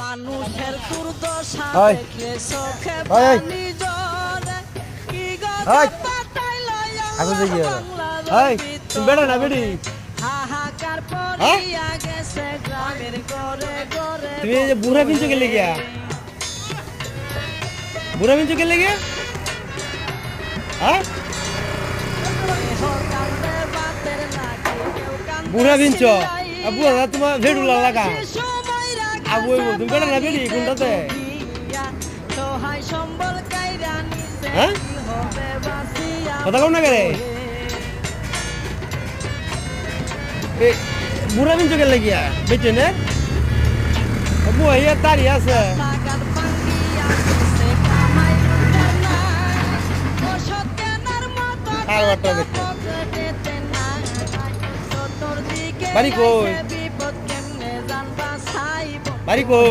মানুষের দুর্দশা ওই দেখলে চোখে ওই পানি ঝরে কি ওই গজব পাতাইল এখন দেখি বাংলার ওই তুমি বেড়া না বেড়ি হাহাকার হ্যাঁ পড়িয়া গেছে গ্রামের ঘরে ঘরে তুমি এই যে বুড়া পিনছো গেলে গিয়া বুড়া পিনছো গেলে গিয়া হ্যাঁ কান্দে বাতের নাকি কেউ কান্দে বুড়া পিনছো সিলাই। বুড়া তোমার ভেড়ুলা লাগা সময়রা আবু তুমি বেড়া না বেড়ি কোনটাতে গিয়া, সহায় সম্বল কাইরা নিছে হ্যাঁ কি হবে বাঁচিয়া কথা কও না কেরে বুড়া পিনছো গেলে গিয়া বেটে নে বুয়া ইয়া তারি আছে লাগান ভাঙ্গিয়া গেছে কামাই রুটে নাই। ওষুধ কেনার মতো আর টাকা বাট্টা দেখতে। পকেটেতে নাই। চতুর্দিকে বাড়ি কই? আইছে বিপদ কেমনে জানবা ছাইব বাড়ি কই